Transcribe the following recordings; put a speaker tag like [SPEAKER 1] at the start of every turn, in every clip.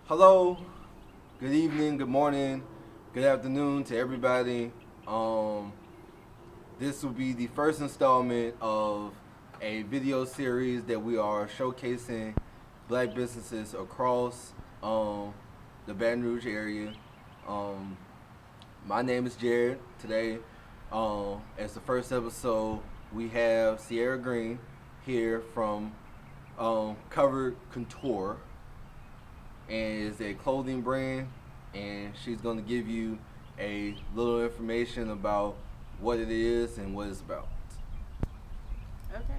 [SPEAKER 1] Hello, good evening, good morning, good afternoon to everybody. Um, this will be the first installment of a video series that we are showcasing black businesses across the Baton Rouge area. Um, my name is Jared. Today, as the first episode, we have Ciera Green here from Covered Couture and is a clothing brand, and she's going to give you a little information about what it is and what it's about.
[SPEAKER 2] Okay,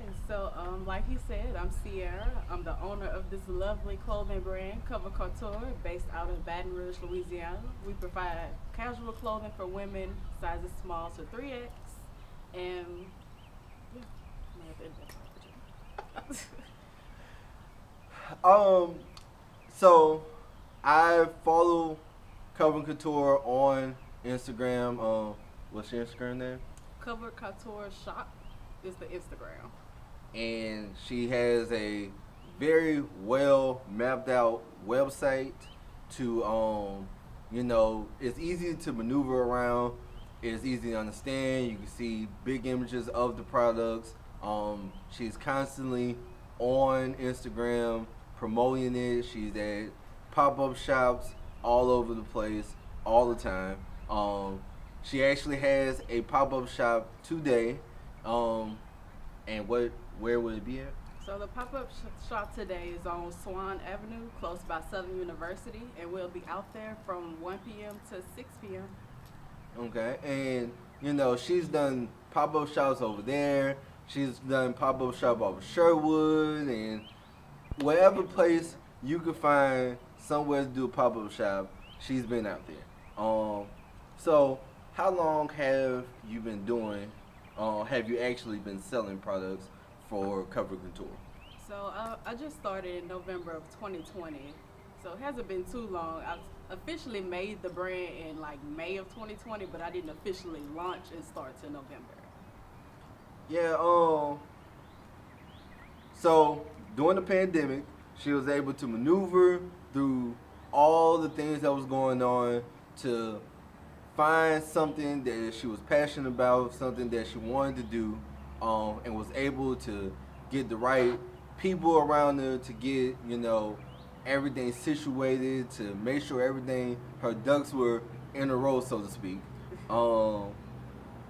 [SPEAKER 2] like he said, I'm Ciera. I'm the owner of this lovely clothing brand, Covered Couture, based out of Baton Rouge, Louisiana. We provide casual clothing for women, sizes small to 3X, and yeah, I'm at the end of that.
[SPEAKER 1] Um, so I follow Coven Couture on Instagram. What's your Instagram name?
[SPEAKER 2] Covered Couture Shop is the Instagram.
[SPEAKER 1] And she has a very well mapped out website to it's easy to maneuver around. It's easy to understand. You can see big images of the products. She's constantly on Instagram promoting it. She's at pop-up shops all over the place all the time. She actually has a pop-up shop today. Um, and where would it be at?
[SPEAKER 2] So the pop-up shop today is on Swan Avenue, close by Southern University, and we'll be out there from 1 p.m. to 6 p.m.
[SPEAKER 1] Okay, and she's done pop-up shops over there. She's done pop-up shop over Sherwood and whatever place you could find somewhere to do a pop-up shop. She's been out there. So how long have you been doing? Have you actually been selling products for Cover Couture?
[SPEAKER 2] I just started in November of 2020, so it hasn't been too long. I officially made the brand in like May of 2020, but I didn't officially launch and start till November.
[SPEAKER 1] Yeah. So during the pandemic, she was able to maneuver through all the things that was going on to find something that she was passionate about, something that she wanted to do, and was able to get the right people around her to get everything situated, to make sure everything, her ducks were in a row, so to speak. Um,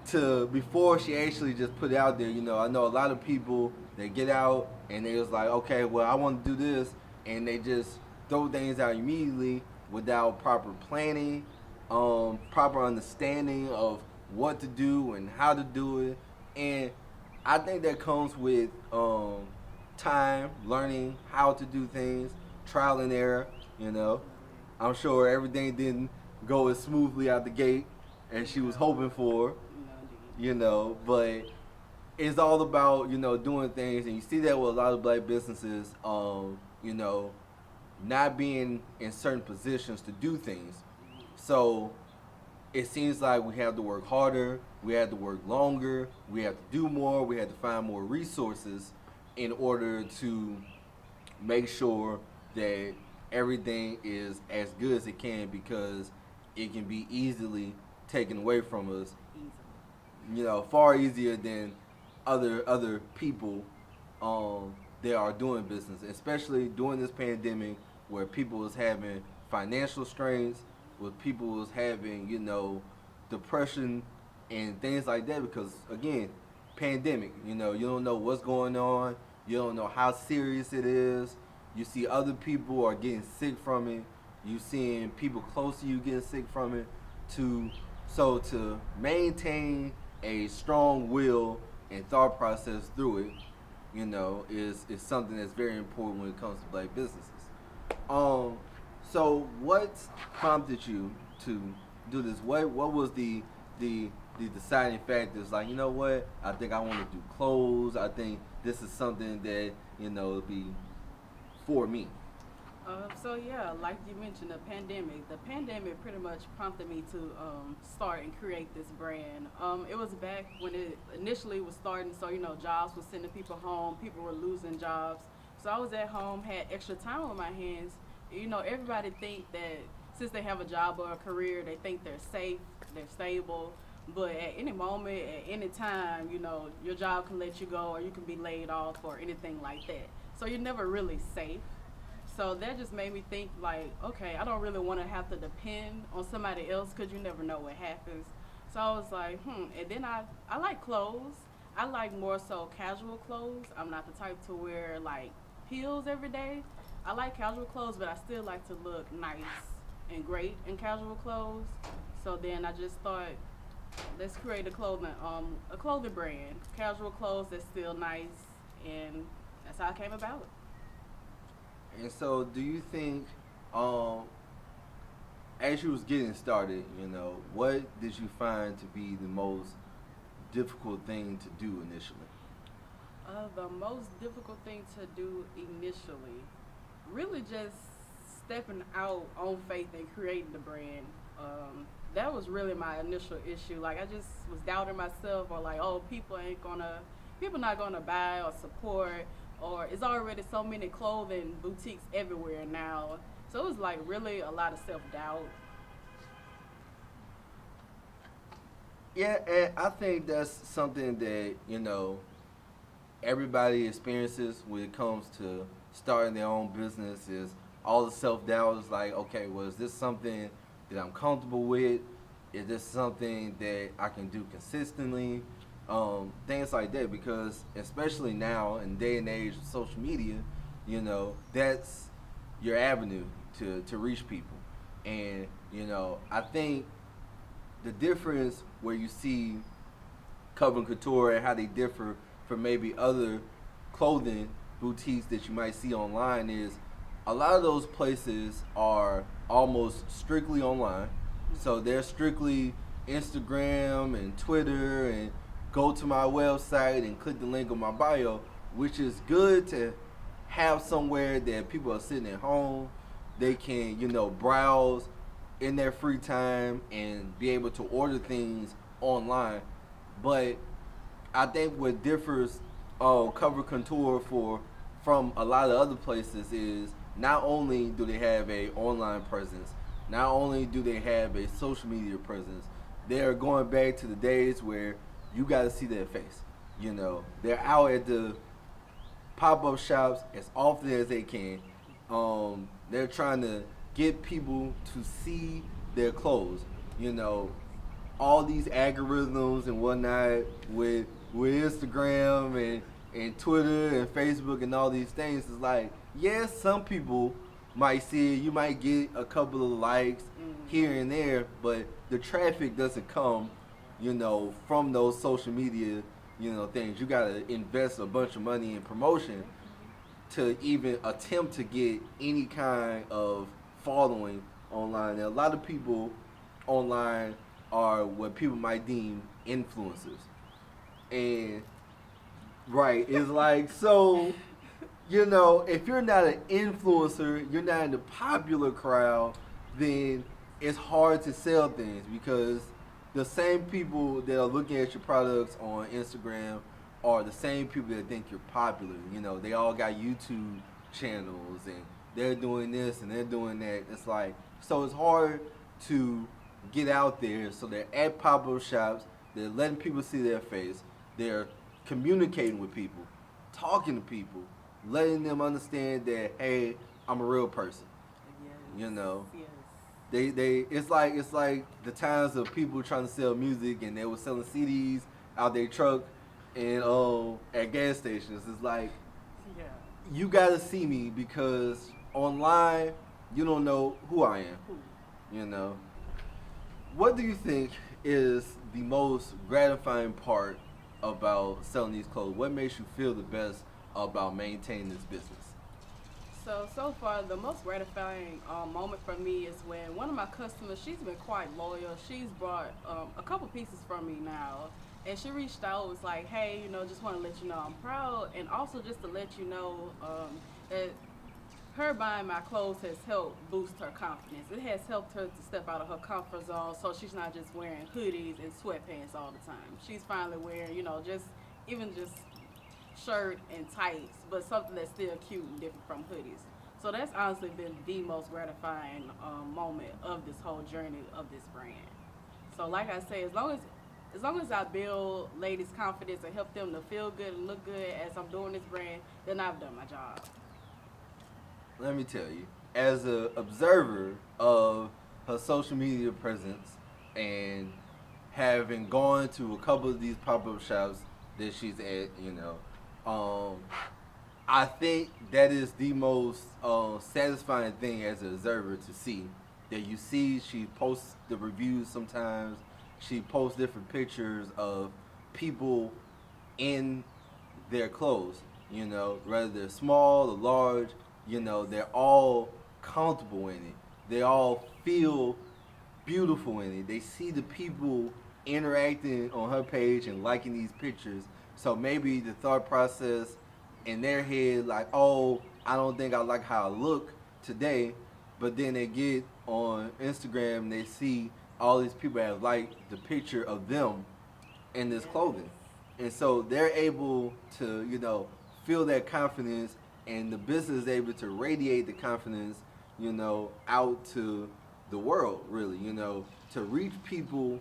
[SPEAKER 1] to before she actually just put it out there. I know a lot of people that get out and they was like, okay, well, I want to do this, and they just throw things out immediately without proper planning, proper understanding of what to do and how to do it. And I think that comes with time, learning how to do things, trial and error. You know, I'm sure everything didn't go as smoothly out the gate as she was hoping for.
[SPEAKER 2] Indeed.
[SPEAKER 1] But it's all about doing things, and you see that with a lot of black businesses. Not being in certain positions to do things. So it seems like we have to work harder, we have to work longer, we have to do more, we have to find more resources in order to make sure that everything is as good as it can, because it can be easily taken away from us,
[SPEAKER 2] Easily.
[SPEAKER 1] far easier than other people that are doing business, especially during this pandemic where people was having financial strains, where people was having depression and things like that, because again, pandemic, you don't know what's going on, you don't know how serious it is. You see other people are getting sick from it, you seeing people close to you getting sick from it. To maintain a strong will and thought process through it, is something that's very important when it comes to black businesses. Um, so what prompted you to do this? What was the deciding factors? Like, you know what? I think I want to do clothes. I think this is something that will be for me.
[SPEAKER 2] Like you mentioned, the pandemic pretty much prompted me to start and create this brand. It was back when it initially was starting, so jobs was sending people home, people were losing jobs. So I was at home, had extra time on my hands, everybody think that since they have a job or a career, they think they're safe, they're stable. But at any moment, at any time, your job can let you go or you can be laid off or anything like that. So you're never really safe. So that just made me think like, okay, I don't really want to have to depend on somebody else because you never know what happens. So I was like, And then I like clothes. I like more so casual clothes. I'm not the type to wear like heels every day. I like casual clothes, but I still like to look nice and great in casual clothes. So then I just thought, let's create a clothing brand, casual clothes that's still nice, and that's how I came about it.
[SPEAKER 1] And so, do you think, um, as you was getting started, what did you find to be the most difficult thing to do initially?
[SPEAKER 2] The most difficult thing to do initially, really just stepping out on faith and creating the brand. That was really my initial issue. Like I just was doubting myself, or like, oh, people not gonna buy or support, or it's already so many clothing boutiques everywhere now. So it was like really a lot of self doubt.
[SPEAKER 1] Yeah, and I think that's something that everybody experiences when it comes to starting their own business. Is all the self doubt is like, okay, well, is this something that I'm comfortable with? Is this something that I can do consistently? Things like that, because especially now in day and age of social media, that's your avenue to reach people. And, I think the difference where you see Covered Couture and how they differ from maybe other clothing boutiques that you might see online is a lot of those places are almost strictly online. So they're strictly Instagram and Twitter and go to my website and click the link on my bio, which is good to have somewhere that people are sitting at home. They can, browse in their free time and be able to order things online. But I think what differs Cover Couture from a lot of other places is not only do they have a online presence, not only do they have a social media presence, they are going back to the days where you got to see their face. They're out at the pop-up shops as often as they can. They're trying to get people to see their clothes. You know, all these algorithms and whatnot with Instagram and Twitter and Facebook and all these things is like, yes, some people might see it. You might get a couple of likes here and there, but the traffic doesn't come, from those social media, things. You gotta invest a bunch of money in promotion to even attempt to get any kind of following online. And a lot of people online are what people might deem influencers. And right, it's like, so, if you're not an influencer, you're not in the popular crowd, then it's hard to sell things because the same people that are looking at your products on Instagram are the same people that think you're popular. They all got YouTube channels and they're doing this and they're doing that. It's like, so it's hard to get out there. So they're at pop-up shops, they're letting people see their face, they're communicating with people, talking to people, letting them understand that, hey, I'm a real person.
[SPEAKER 2] Yes. Yes.
[SPEAKER 1] It's like the times of people trying to sell music and they were selling CDs out their truck and at gas stations. It's like,
[SPEAKER 2] Yeah.
[SPEAKER 1] you gotta see me because online you don't know who I am. You know. What do you think is the most gratifying part about selling these clothes? What makes you feel the best about maintaining this business?
[SPEAKER 2] So far, the most gratifying moment for me is when one of my customers, she's been quite loyal. She's brought a couple pieces from me now. And she reached out, was like, hey, just want to let you know I'm proud. And also just to let you know that her buying my clothes has helped boost her confidence. It has helped her to step out of her comfort zone so she's not just wearing hoodies and sweatpants all the time. She's finally wearing, just shirt and tights, but something that's still cute and different from hoodies. So that's honestly been the most gratifying moment of this whole journey of this brand. So like I say, as long as I build ladies' confidence and help them to feel good and look good as I'm doing this brand, then I've done my job.
[SPEAKER 1] Let me tell you, as an observer of her social media presence and having gone to a couple of these pop-up shops that she's at, um, I think that is the most satisfying thing as an observer to see. That you see, she posts the reviews sometimes. She posts different pictures of people in their clothes. Whether they're small or large, they're all comfortable in it. They all feel beautiful in it. They see the people interacting on her page and liking these pictures. So maybe the thought process in their head, like, oh, I don't think I like how I look today. But then they get on Instagram and they see all these people have liked the picture of them in this clothing. And so they're able to, feel that confidence, and the business is able to radiate the confidence, out to the world, really, to reach people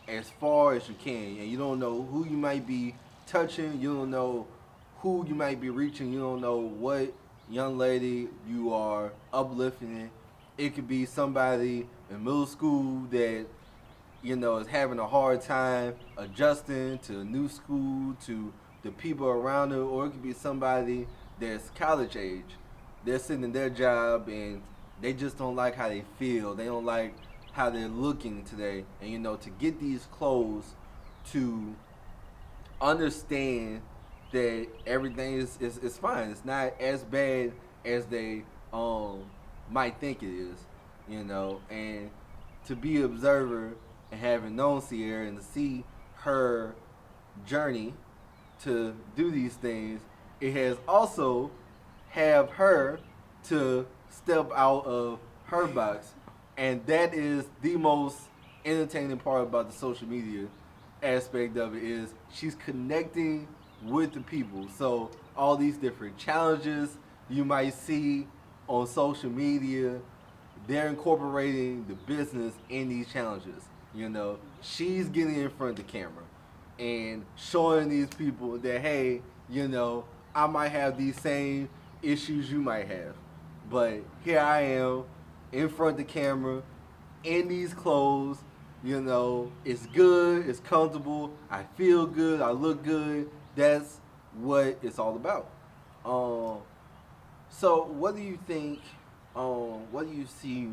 [SPEAKER 1] as far as you can. And you don't know who you might be touching, you don't know who you might be reaching, you don't know what young lady you are uplifting. It could be somebody in middle school that is having a hard time adjusting to a new school, to the people around her, or it could be somebody that's college age. They're sitting in their job and they just don't like how they feel. They don't like how they're looking today. And to get these clothes to understand that everything is fine. It's not as bad as they might think it is, and to be an observer and having known Ciera and to see her journey to do these things, it has also have her to step out of her box. And that is the most entertaining part about the social media aspect of it, is she's connecting with the people. So all these different challenges you might see on social media, they're incorporating the business in these challenges. She's getting in front of the camera and showing these people that, hey, I might have these same issues you might have, but here I am in front of the camera in these clothes. It's good, it's comfortable, I feel good, I look good. That's what it's all about. So what do you think? What do you see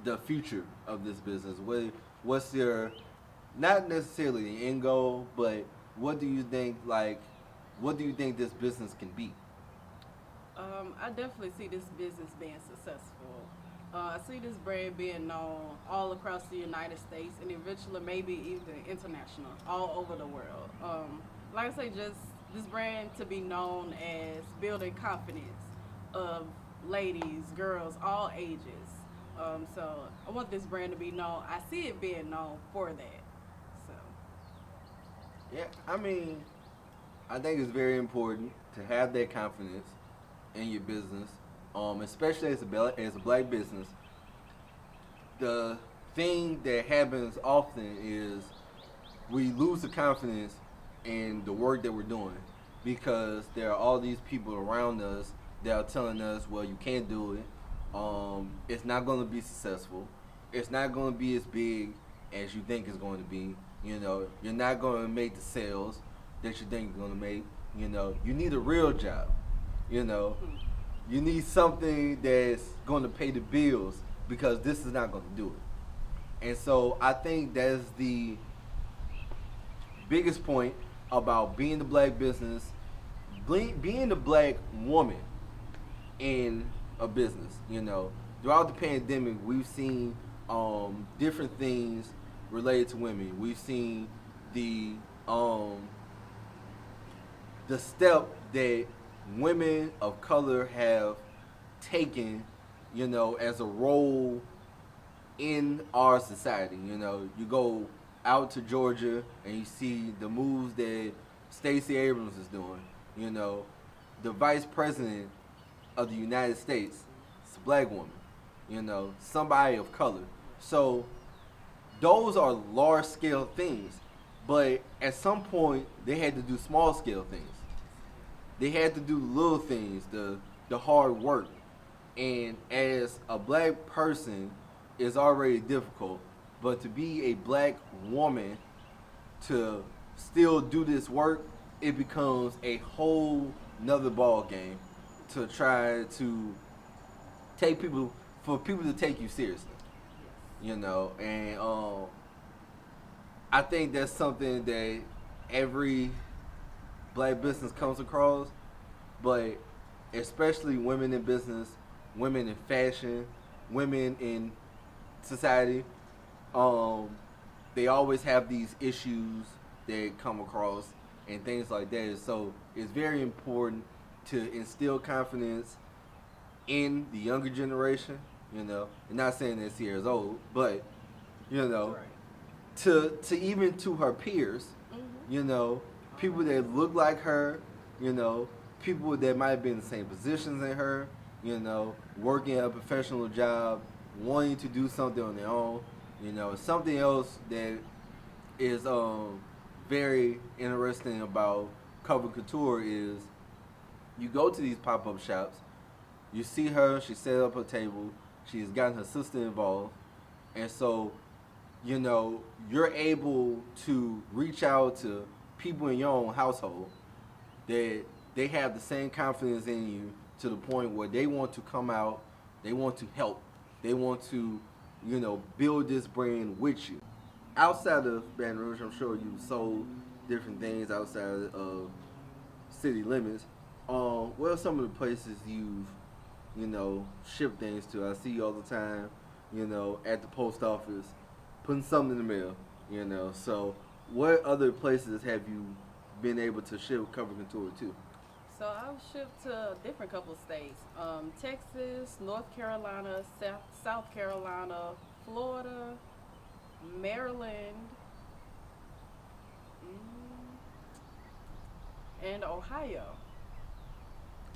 [SPEAKER 1] the future of this business? What's your, not necessarily the end goal, but what do you think? What do you think this business can be?
[SPEAKER 2] I definitely see this business being successful. I see this brand being known all across the United States and eventually maybe even international, all over the world. Like I say, just this brand to be known as building confidence of ladies, girls, all ages. So I want this brand to be known. I see it being known for that. So
[SPEAKER 1] Yeah, I think it's very important to have that confidence in your business, especially as a black business. The thing that happens often is we lose the confidence in the work that we're doing because there are all these people around us that are telling us, well, you can't do it. It's not going to be successful. It's not going to be as big as you think it's going to be. You're not going to make the sales that you think you're going to make. You need a real job. You need something that's going to pay the bills, because this is not going to do it. And so I think that's the biggest point about being the black business, being the black woman in a business. Throughout the pandemic, we've seen different things related to women. We've seen the step that women of color have taken, as a role in our society. You go out to Georgia and you see the moves that Stacey Abrams is doing. The vice president of the United States, it's a black woman. You know, somebody of color. So those are large scale things. But at some point, they had to do small scale things. They had to do little things, the hard work. And as a black person, is already difficult. But to be a black woman to still do this work, it becomes a whole nother ball game to try to take people for people to take you seriously. You know, and I think that's something that every black business comes across, but especially women in business, women in fashion, women in society, they always have these issues that come across and things like that. So it's very important to instill confidence in the younger generation, you know. I'm not saying that Ciera's old, but you know, to even to her peers, you know, people that look like her, you know, people that might have been in the same positions as her, you know, working a professional job, wanting to do something on their own, you know. Something else that is very interesting about Covered Couture is you go to these pop-up shops, you see her, she set up her table, she's gotten her sister involved, and so, you know, you're able to reach out to people in your own household that they have the same confidence in you to the point where they want to come out, they want to help, they want to, you know, build this brand with you. Outside of Baton Rouge, I'm sure you've sold different things outside of city limits. What are some of the places you've, you know, shipped things to? I see you all the time, you know, at the post office, putting something in the mail, you know. So what other places have you been able to ship Covered Couture to?
[SPEAKER 2] So I've shipped to a different couple of states. Texas, North Carolina, South Carolina, Florida, Maryland, and Ohio.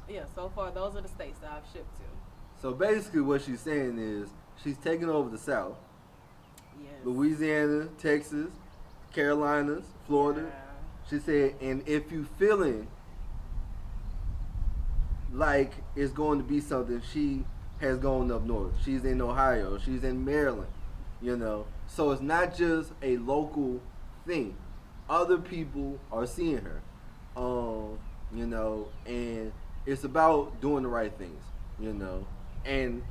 [SPEAKER 2] Yeah, so far those are the states that I've shipped to.
[SPEAKER 1] So basically what she's saying is she's taking over the South.
[SPEAKER 2] Yes.
[SPEAKER 1] Louisiana, Texas, Carolinas, Florida.
[SPEAKER 2] Yeah.
[SPEAKER 1] She said, and if you feeling like it's going to be something, she has gone up north. She's in Ohio. She's in Maryland. You know, so it's not just a local thing. Other people are seeing her. You know, and it's about doing the right things. You know, and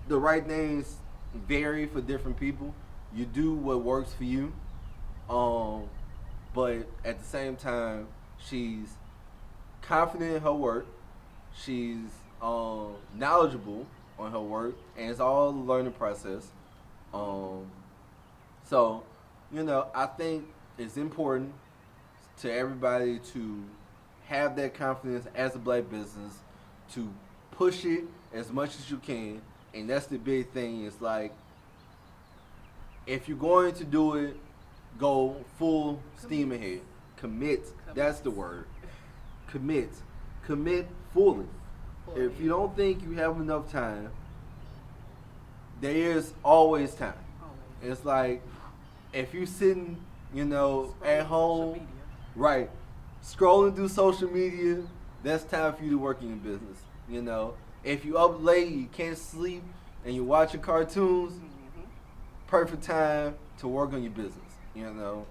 [SPEAKER 1] the right things vary for different people. You do what works for you. But at the same time, she's confident in her work. She's knowledgeable on her work, and it's all a learning process. So, you know, I think it's important to everybody to have that confidence as a black business, to push it as much as you can, and that's the big thing. It's like, if you're going to do it, go full steam ahead. Commit. That's the word. Commit. Commit fully. If you don't think you have enough time, there is always time. It's like, if you're sitting, you know, at home, right, scrolling through social media, that's time for you to work in your business. You know, if you up late, you can't sleep, and you're watching cartoons, perfect time to work on your business. You know,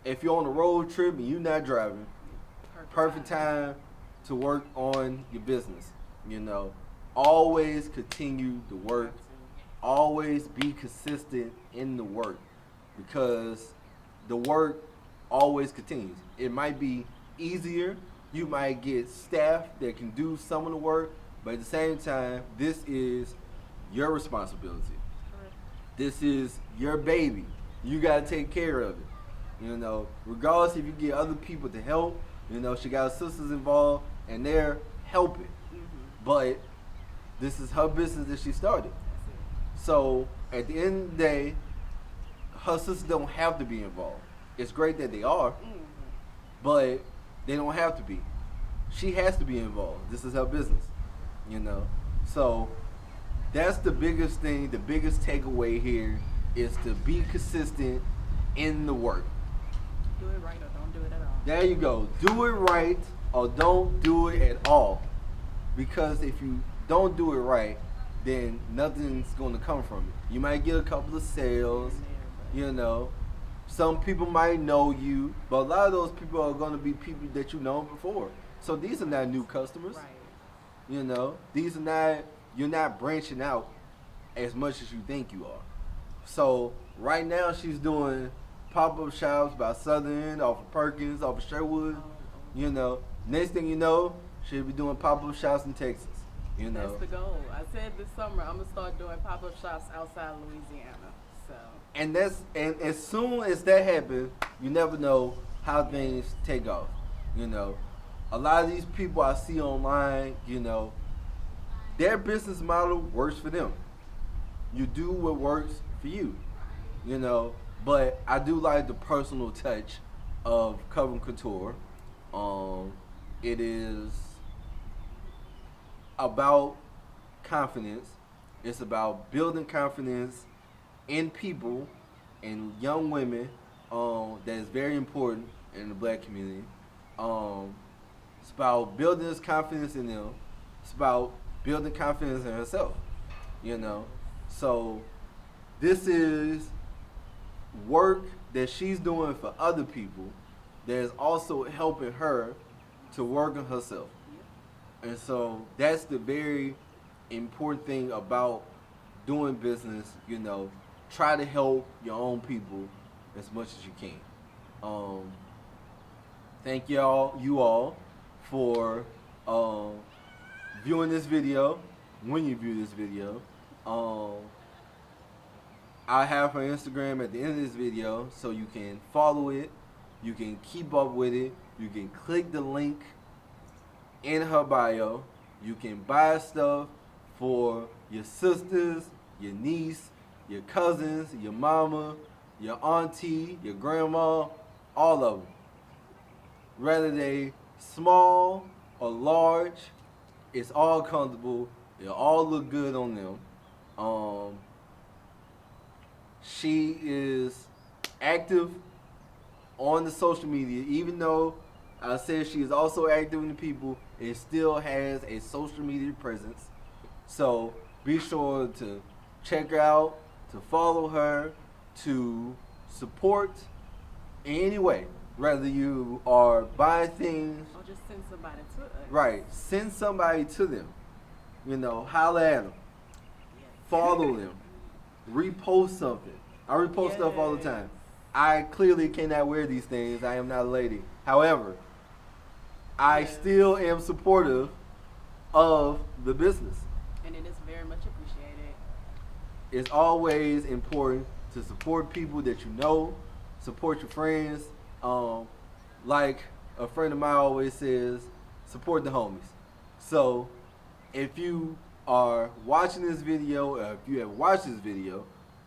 [SPEAKER 1] if you're on a road trip and you're not driving, perfect time to work on your business. You know, always continue to work. Always be consistent in the work, because the work always continues. It might be easier. You might get staff that can do some of the work, but at the same time, this is your responsibility. This is your baby. You got to take care of it. You know, regardless if you get other people to help, you know, she got sisters involved and they're helping. But this is her business that she started. So at the end of the day, her sisters don't have to be involved. It's great that they are, but they don't have to be. She has to be involved. This is her business, you know. So that's the biggest thing. The biggest takeaway here is to be consistent in the work.
[SPEAKER 2] Do it right or don't do it at all.
[SPEAKER 1] There you go. Do it right or don't do it at all. Because if you don't do it right, then nothing's going to come from it. You might get a couple of sales, you know. Some people might know you, but a lot of those people are going to be people that you know before. So these are not new customers.
[SPEAKER 2] Right.
[SPEAKER 1] You know, these are not, you're not branching out as much as you think you are. So right now she's doing pop-up shops by Southern, off of Perkins, off of Sherwood. You know, next thing you know, she'll be doing pop-up shops in Texas. You know,
[SPEAKER 2] That's the goal. I said this summer I'm gonna start doing pop-up shops outside Louisiana. So.
[SPEAKER 1] and as soon as that happens, you never know how things take off. You know, a lot of these people I see online, you know, their business model works for them. You do what works for you. You know, but I do like the personal touch of Covered Couture. It is about confidence. It's about building confidence in people and young women. That is very important in the black community. It's about building this confidence in them. It's about building confidence in herself. You know, so this is work that she's doing for other people that is also helping her to work on herself. And so that's the very important thing about doing business. You know, try to help your own people as much as you can. Thank you all for viewing this video. When you view this video, I have her Instagram at the end of this video, so you can follow it, you can keep up with it, you can click the link in her bio, you can buy stuff for your sisters, your niece, your cousins, your mama, your auntie, your grandma, all of them. Whether they small or large, it's all comfortable. They all look good on them. She is active on the social media, even though I said she is also active in the people, it still has a social media presence. So be sure to check her out, to follow her, to support in any way. Whether you are buying things,
[SPEAKER 2] Or just send somebody to us.
[SPEAKER 1] right, send somebody to them. You know, holler at them, follow them, repost something. I repost stuff all the time. I clearly cannot wear these things. I am not a lady. However, I still am supportive of the business.
[SPEAKER 2] And it is very much appreciated.
[SPEAKER 1] It's always important to support people that you know, support your friends. Like a friend of mine always says, support the homies. So if you are watching this video, or if you have watched this video,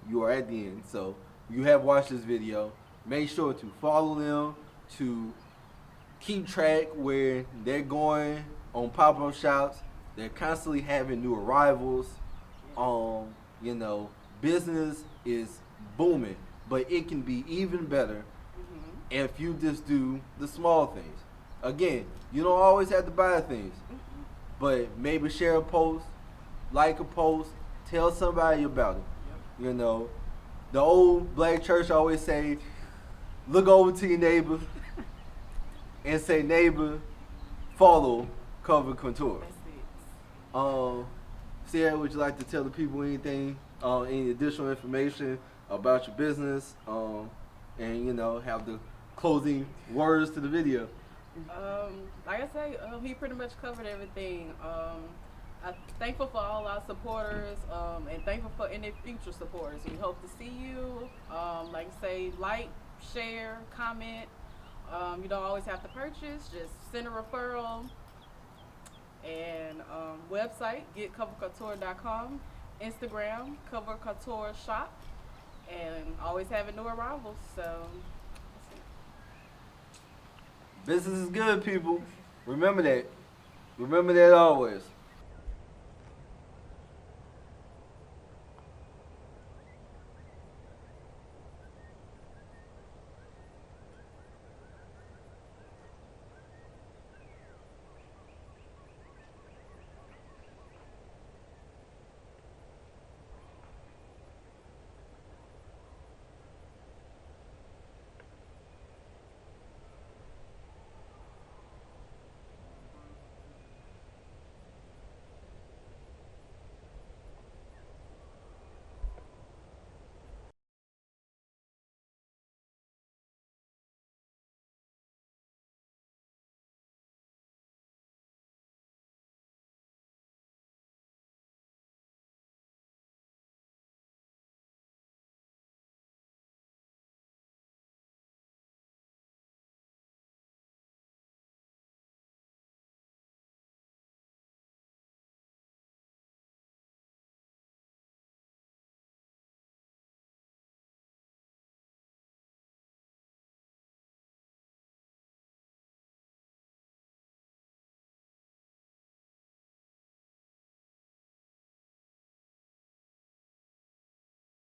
[SPEAKER 1] you are at the end. So you have watched this video, make sure to follow them, to keep track where they're going on pop-up shops. They're constantly having new arrivals. You know, business is booming, but it can be even better if you just do the small things. Again, you don't always have to buy things, but maybe share a post, like a post, tell somebody about it. You know, the old black church always say, look over to your neighbor and say, neighbor, follow Covered Couture.
[SPEAKER 2] That's it.
[SPEAKER 1] Ciera, would you like to tell the people anything, any additional information about your business, and you know, have the closing words to the video?
[SPEAKER 2] Like I say, he pretty much covered everything. I'm thankful for all our supporters, and thankful for any future supporters. We hope to see you. Like I say, like, share, comment. You don't always have to purchase. Just send a referral. And website, getcoveredcouture.com. Instagram, Covered Couture Shop. And always having new arrivals. So,
[SPEAKER 1] Business is good, people. Remember that. Remember that always.